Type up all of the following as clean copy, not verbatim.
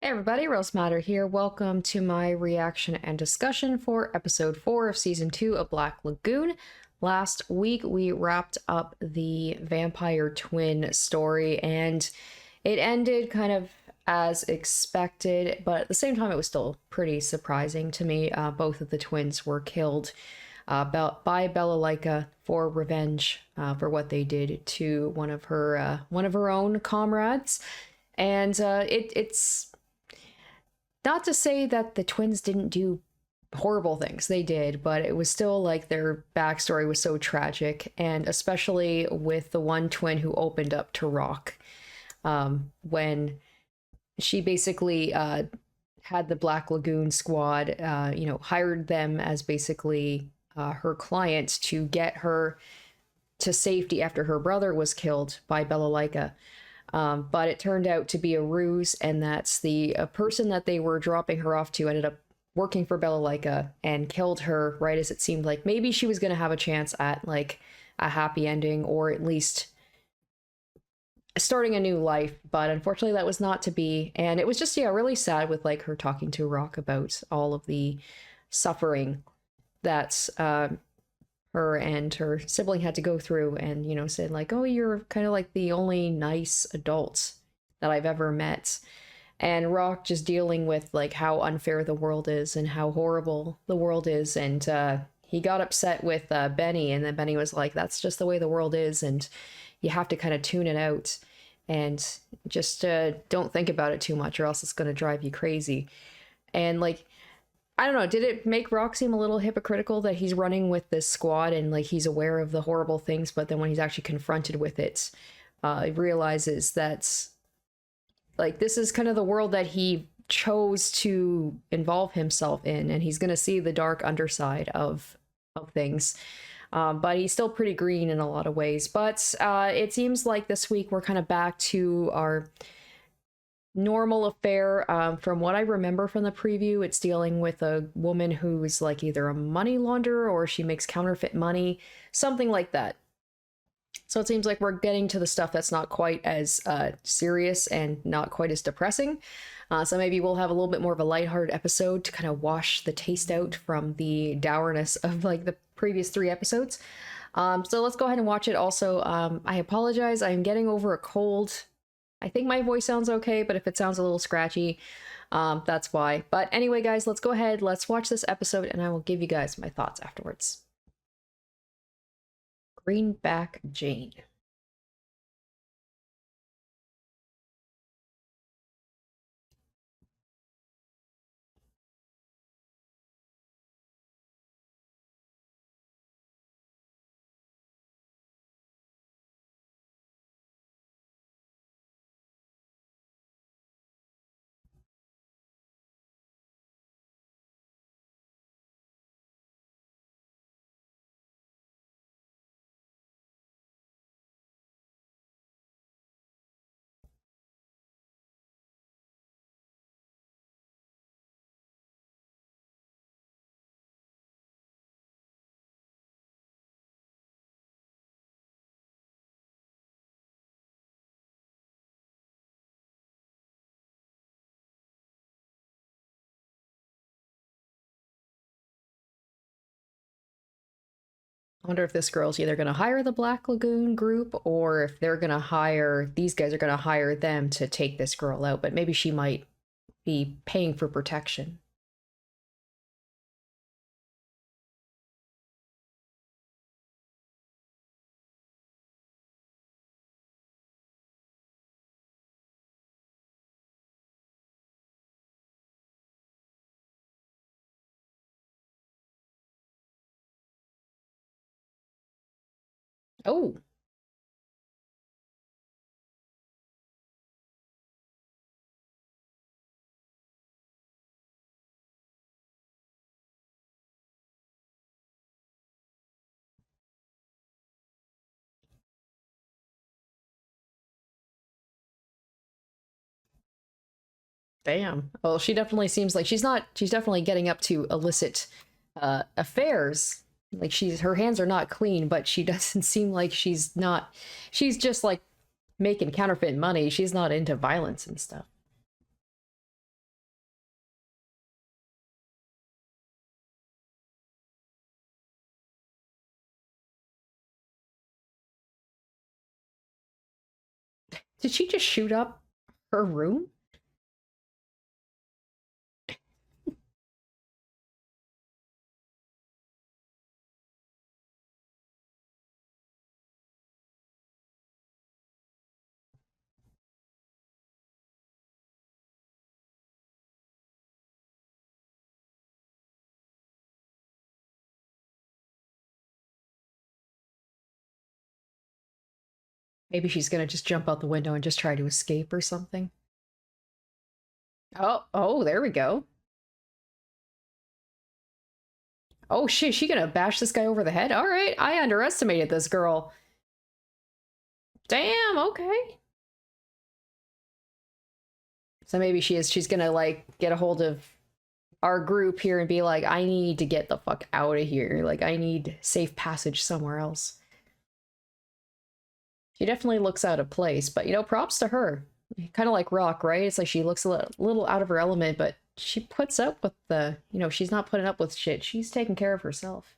Hey everybody, Rose Matter here. Welcome to my reaction and discussion for episode 4 of season 2 of Black Lagoon. Last week we wrapped up the vampire twin story and it ended kind of as expected, but at the same time it was still pretty surprising to me. Both of the twins were killed by Bella Lyca for revenge for what they did to one of her own comrades. And it's not to say that the twins didn't do horrible things, they did, but it was still like their backstory was so tragic, and especially with the one twin who opened up to Rock when she basically had the Black Lagoon squad, hired them as basically her clients to get her to safety after her brother was killed by Bella Lyca. But it turned out to be a ruse, and that's the person that they were dropping her off to ended up working for Bella Lyca and killed her right as it seemed like maybe she was going to have a chance at like a happy ending or at least starting a new life. But unfortunately, that was not to be. And it was just, yeah, really sad with like her talking to Rock about all of the suffering that her and her sibling had to go through, and said like, oh, you're kind of like the only nice adult that I've ever met. And Rock just dealing with like how unfair the world is and how horrible the world is. And he got upset with Benny, and then Benny was like, that's just the way the world is, and you have to kind of tune it out and just don't think about it too much or else it's going to drive you crazy. And like, I don't know, did it make Rock seem a little hypocritical that he's running with this squad and like he's aware of the horrible things, but then when he's actually confronted with it, he realizes that like this is kind of the world that he chose to involve himself in, and he's going to see the dark underside of things. But he's still pretty green in a lot of ways. But it seems like this week we're kind of back to our normal affair. From what I remember from the preview, it's dealing with a woman who's like either a money launderer or she makes counterfeit money, something like that. So it seems like we're getting to the stuff that's not quite as serious and not quite as depressing. So maybe we'll have a little bit more of a lighthearted episode to kind of wash the taste out from the dourness of like the previous 3 episodes. So let's go ahead and watch it. Also, I apologize. I'm getting over a cold. I think my voice sounds okay, but if it sounds a little scratchy, that's why. But anyway, guys, let's go ahead. Let's watch this episode, and I will give you guys my thoughts afterwards. Greenback Jane. I wonder if this girl's either going to hire the Black Lagoon group or if they're going to hire, these guys are going to hire them to take this girl out, but maybe she might be paying for protection. Oh, damn. Well, she definitely seems like she's definitely getting up to illicit affairs. Like her hands are not clean, but she doesn't seem like she's just like making counterfeit money. She's not into violence and stuff. Did she just shoot up her room? Maybe she's gonna just jump out the window and just try to escape or something. Oh, there we go. Oh shit, she gonna bash this guy over the head? Alright, I underestimated this girl. Damn, okay. So maybe she's gonna like get a hold of our group here and be like, I need to get the fuck out of here. Like, I need safe passage somewhere else. She definitely looks out of place, but you know, props to her. Kind of like Rock, right? It's like she looks a little out of her element, but she puts up with the, you know, she's not putting up with shit. She's taking care of herself.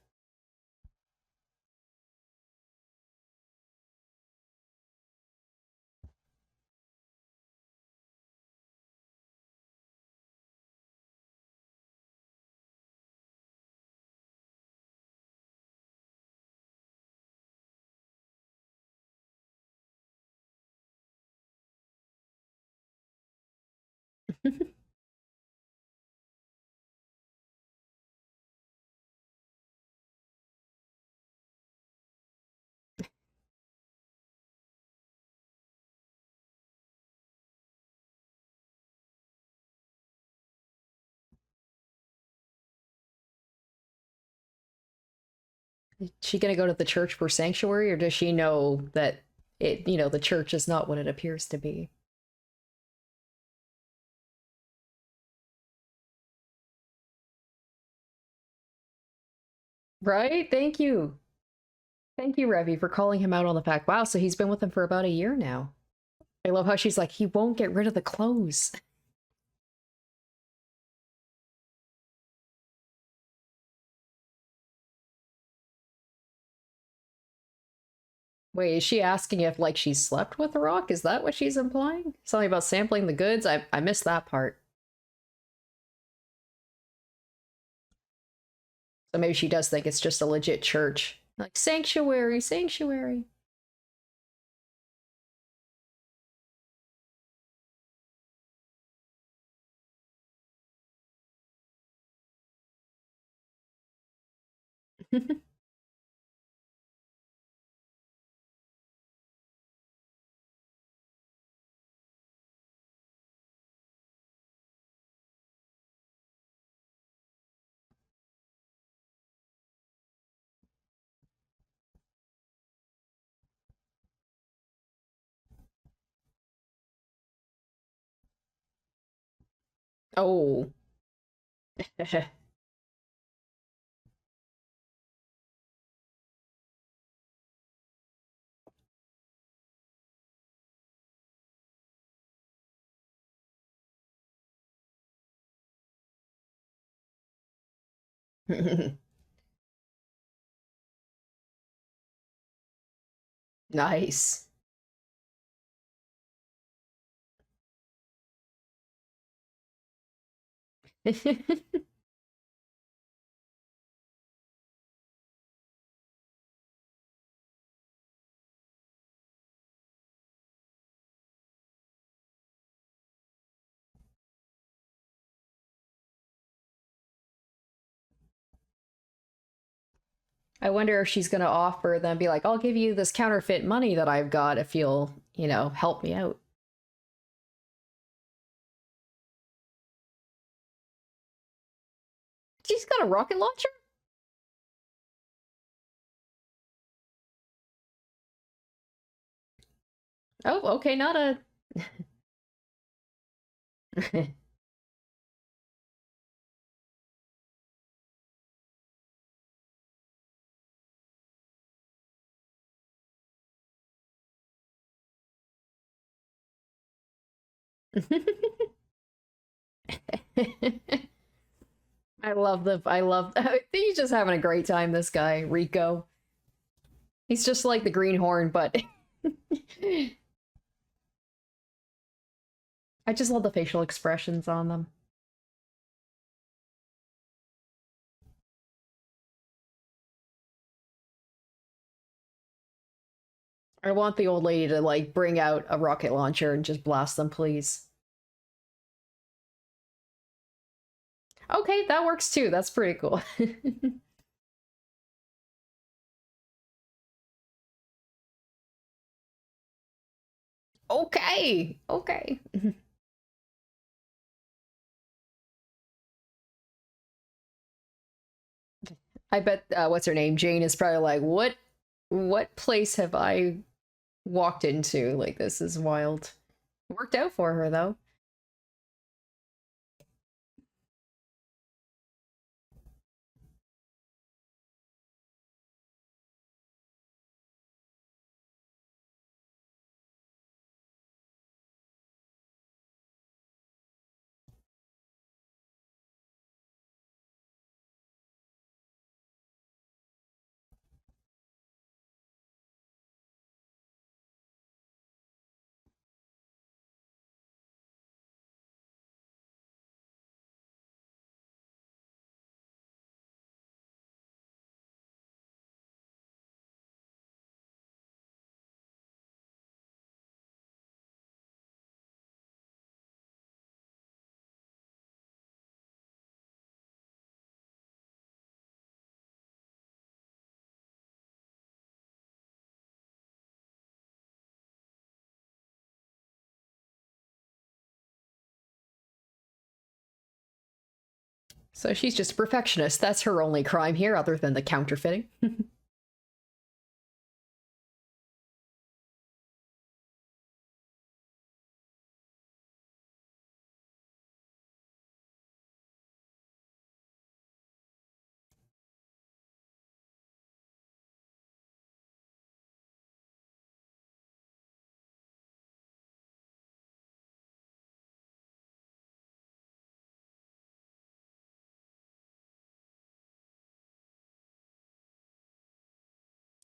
Is she gonna go to the church for sanctuary, or does she know that it, you know, the church is not what it appears to be? Right? Thank you. Thank you, Revy, for calling him out on the fact. Wow, so he's been with him for about a year now. I love how she's like, he won't get rid of the clothes. Wait, is she asking if, like, she slept with the Rock? Is that what she's implying? Something about sampling the goods? I missed that part. So maybe she does think it's just a legit church. Like, sanctuary, sanctuary. Oh. Nice. I wonder if she's gonna offer them, be like, I'll give you this counterfeit money that I've got if you'll, you know, help me out. She's got a rocket launcher? Oh, okay, not a. I love he's just having a great time, this guy, Rico. He's just like the greenhorn, but I just love the facial expressions on them. I want the old lady to, like, bring out a rocket launcher and just blast them, please. Okay, that works too. That's pretty cool. Okay, okay. I bet what's her name? Jane is probably like, what place have I walked into? Like, this is wild. Worked out for her though. So she's just a perfectionist. That's her only crime here, other than the counterfeiting.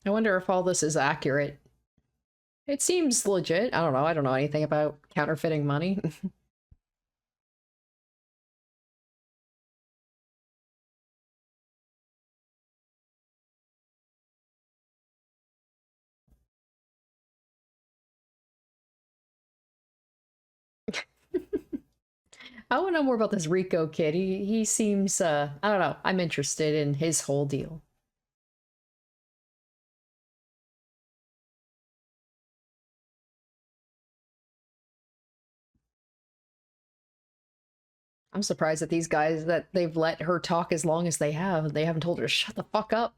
I wonder if all this is accurate. It seems legit. I don't know. I don't know anything about counterfeiting money. I want to know more about this Rico kid. He seems I don't know. I'm interested in his whole deal. I'm surprised that these guys that they've let her talk as long as they have. They haven't told her to shut the fuck up.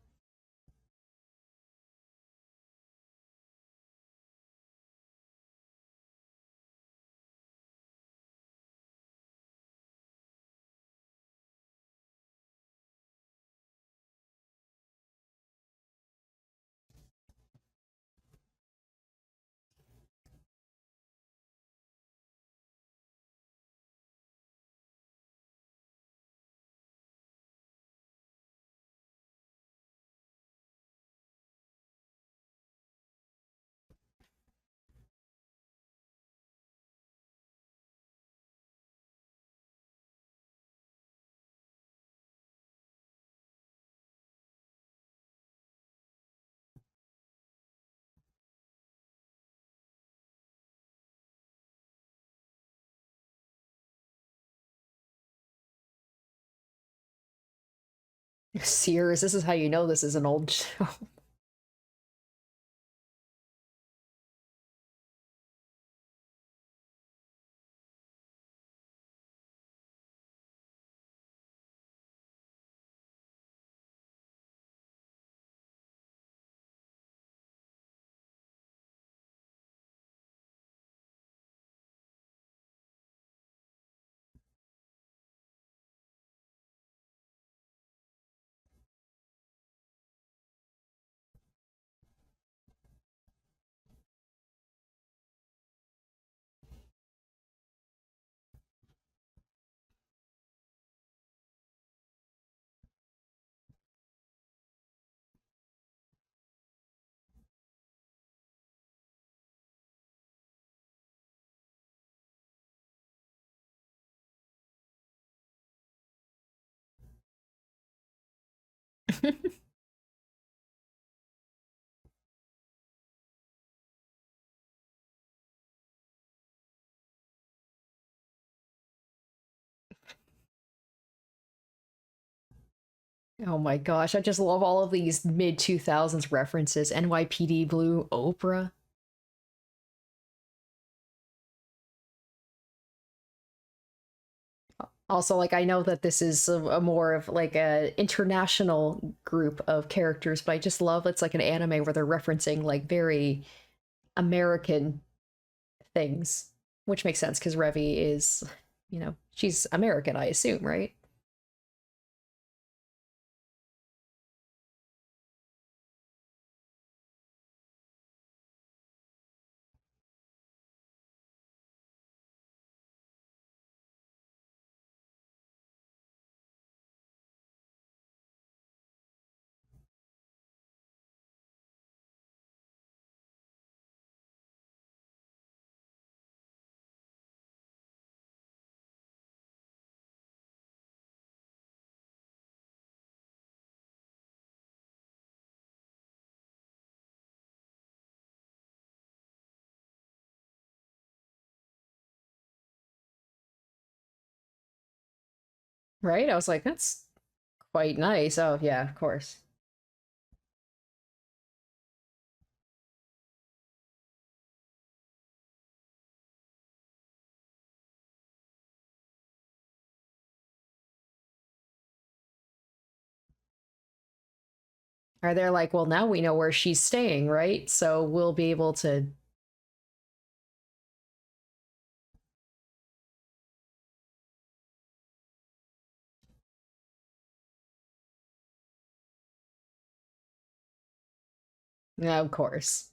Sears, this is how you know this is an old show. Oh my gosh, I just love all of these mid 2000s references. NYPD Blue, Oprah. Also, like, I know that this is a more of like a international group of characters, but I just love it's like an anime where they're referencing like very American things, which makes sense because Revi is, she's American, I assume, right? Right? I was like, that's quite nice. Oh, yeah, of course. Are they like, well, now we know where she's staying, right? So we'll be able to. Yeah, of course.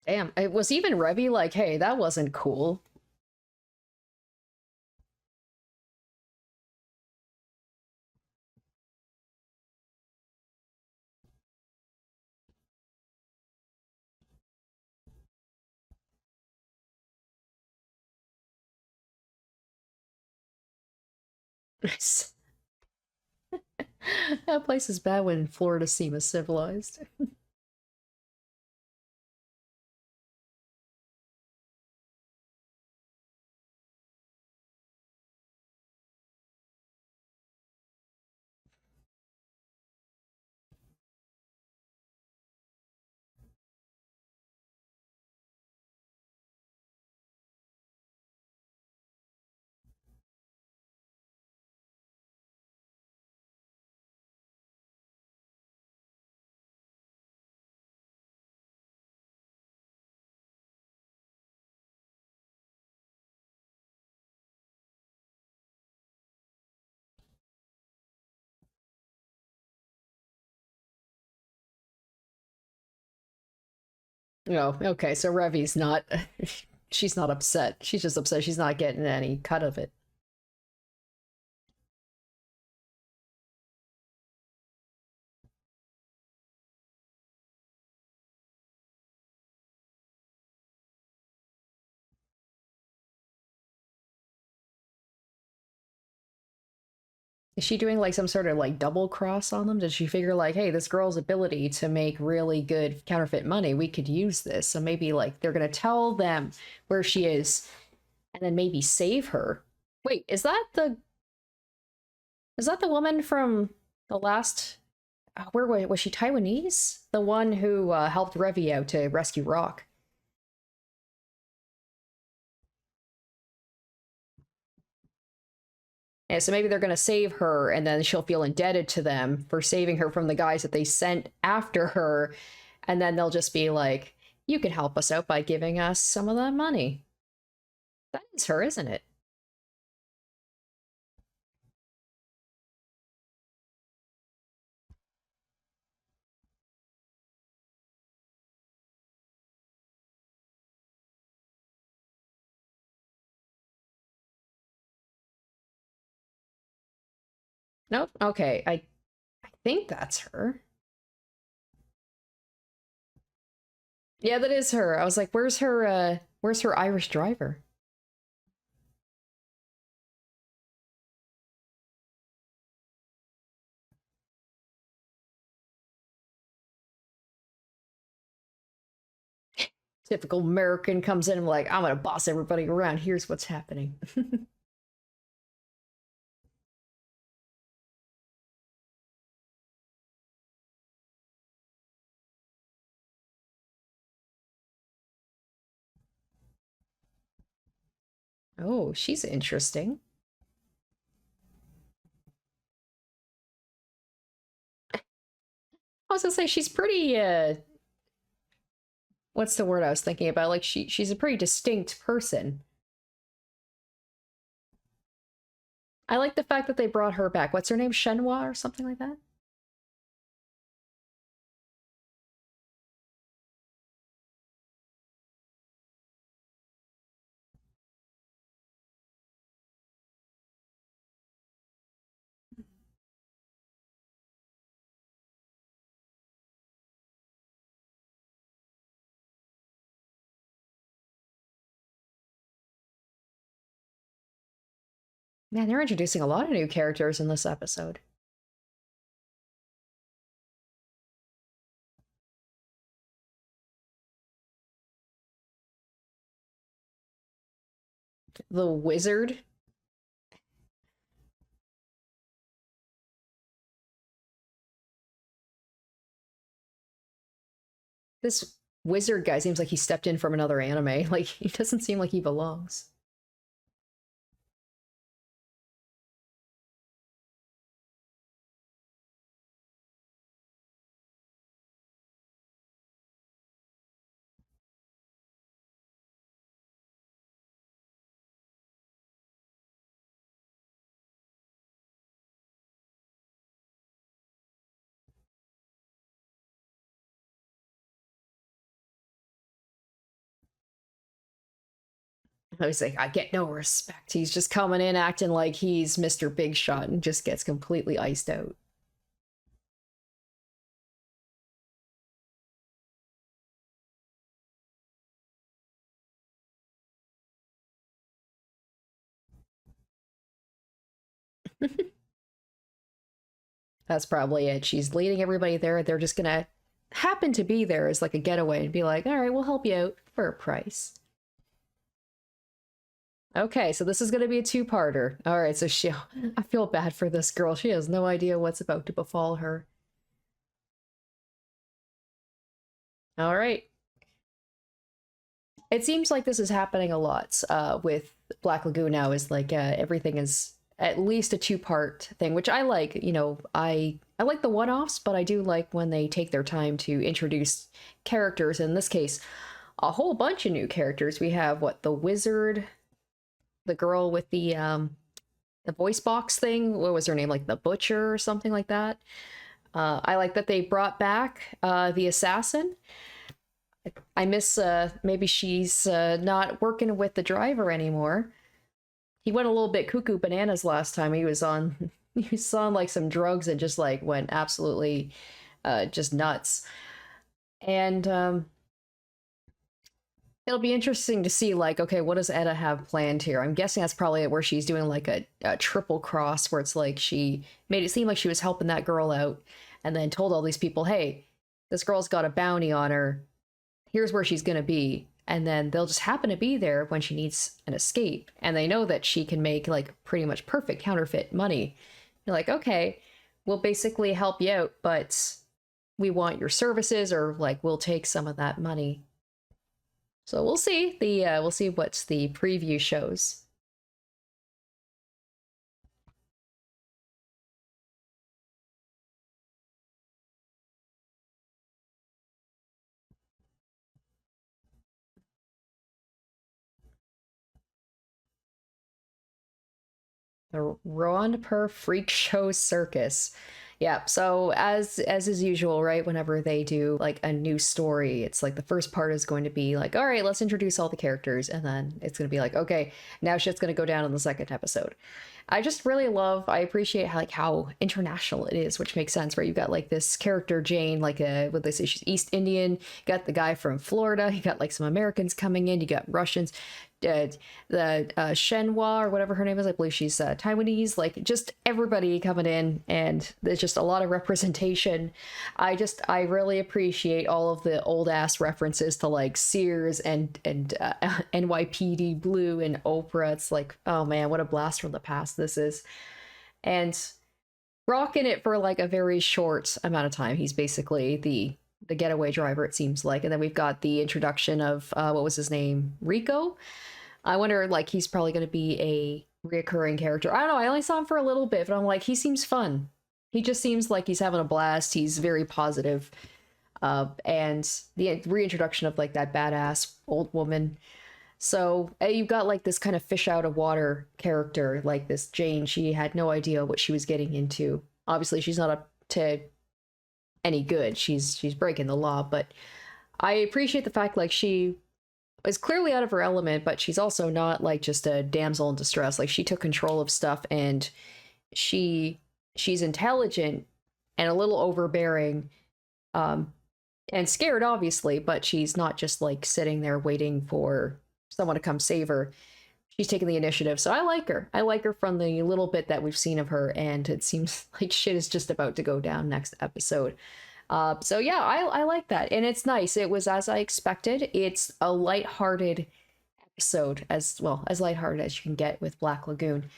Damn, it was even Revi like, hey, that wasn't cool. That place is bad when Florida seems civilized. Oh, okay, so Revi's not. She's not upset. She's just upset she's not getting any cut of it. Is she doing like some sort of like double cross on them? Did she figure like, hey, this girl's ability to make really good counterfeit money, we could use this. So maybe like they're gonna tell them where she is and then maybe save her. Wait, is that the woman from the last where was she Taiwanese? The one who helped Revi out to rescue Rock. And so maybe they're going to save her and then she'll feel indebted to them for saving her from the guys that they sent after her. And then they'll just be like, you can help us out by giving us some of that money. That is her, isn't it? Nope. Okay. I think that's her. Yeah, that is her. I was like, where's her Irish driver? Typical American comes in and like, I'm gonna boss everybody around. Here's what's happening. Oh, she's interesting. I was gonna say she's pretty what's the word I was thinking about? Like she's a pretty distinct person. I like the fact that they brought her back. What's her name? Shenhua or something like that? Man, they're introducing a lot of new characters in this episode. The wizard. This wizard guy seems like he stepped in from another anime. Like, he doesn't seem like he belongs. I was like, I get no respect. He's just coming in acting like he's Mr. Big Shot and just gets completely iced out. That's probably it. She's leading everybody there. They're just gonna happen to be there as like a getaway and be like, all right, we'll help you out for a price. Okay, so this is gonna be a two-parter. All right, so I feel bad for this girl. She has no idea what's about to befall her. All right. It seems like this is happening a lot with Black Lagoon now. Is like everything is at least a two-part thing, which I like. You know, I like the one-offs, but I do like when they take their time to introduce characters. In this case, a whole bunch of new characters. We have what, the wizard, the girl with the voice box thing. What was her name? Like the butcher or something like that. I like that they brought back the assassin. I miss maybe she's not working with the driver anymore. He went a little bit cuckoo bananas last time he was on. He was on like some drugs and just like went absolutely just nuts. And it'll be interesting to see like, okay, what does Etta have planned here? I'm guessing that's probably where she's doing like a triple cross, where it's like she made it seem like she was helping that girl out and then told all these people, hey, this girl's got a bounty on her, here's where she's going to be. And then they'll just happen to be there when she needs an escape. And they know that she can make like pretty much perfect counterfeit money. You're like, okay, we'll basically help you out, but we want your services, or like we'll take some of that money. So we'll see. We'll see what the preview shows. The Ron Per Freak Show Circus. Yeah, so as is usual, right? Whenever they do like a new story, it's like the first part is going to be like, all right, let's introduce all the characters, and then it's going to be like, okay, now shit's going to go down in the second episode. I just really love, I appreciate how international it is, which makes sense, right? You got like this character Jane, like with this, she's East Indian. You got the guy from Florida. You got like some Americans coming in. You got Russians. the Shenhua or whatever her name is. I believe she's Taiwanese. Like, just everybody coming in, and there's just a lot of representation. I really appreciate all of the old ass references to like Sears and NYPD Blue and Oprah. It's like, oh man, what a blast from the past this is. And rocking it for like a very short amount of time. He's basically the getaway driver, it seems like. And then we've got the introduction of what was his name, Rico. I wonder, like, he's probably going to be a reoccurring character. I don't know, I only saw him for a little bit, but I'm like, he seems fun. He just seems like he's having a blast. He's very positive. And the reintroduction of like that badass old woman. So you've got like this kind of fish out of water character, like this Jane. She had no idea what she was getting into. Obviously, she's not up to any good. She's breaking the law, but I appreciate the fact like she is clearly out of her element, but she's also not like just a damsel in distress. Like, she took control of stuff, and she's intelligent and a little overbearing, and scared, obviously, but she's not just like sitting there waiting for someone to come save her. She's taking the initiative, so I like her. I like her from the little bit that we've seen of her, and it seems like shit is just about to go down next episode. So yeah, I like that, and it's nice. It was as I expected. It's a lighthearted episode, as well as lighthearted as you can get with Black Lagoon,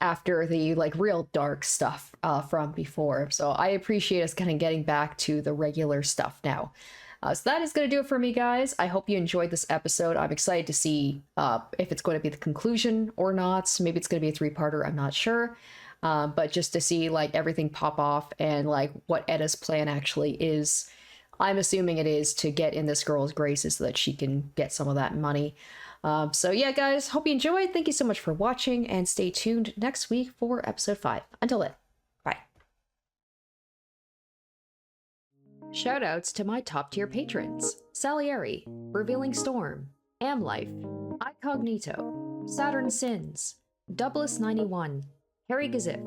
after the like real dark stuff from before. So I appreciate us kind of getting back to the regular stuff now. So that is going to do it for me, guys. I hope you enjoyed this episode. I'm excited to see if it's going to be the conclusion or not. Maybe it's going to be a three-parter. I'm not sure. But just to see like everything pop off and like what Edda's plan actually is. I'm assuming it is to get in this girl's graces so that she can get some of that money. So yeah, guys, hope you enjoyed. Thank you so much for watching, and stay tuned next week for episode 5. Until then, bye. Shoutouts to my top tier patrons: Salieri, Revealing Storm, Amlife, Icognito, Saturn Sins, Doubless91, Harry Gazip,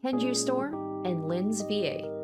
Kenju Storm, and Lynn's VA.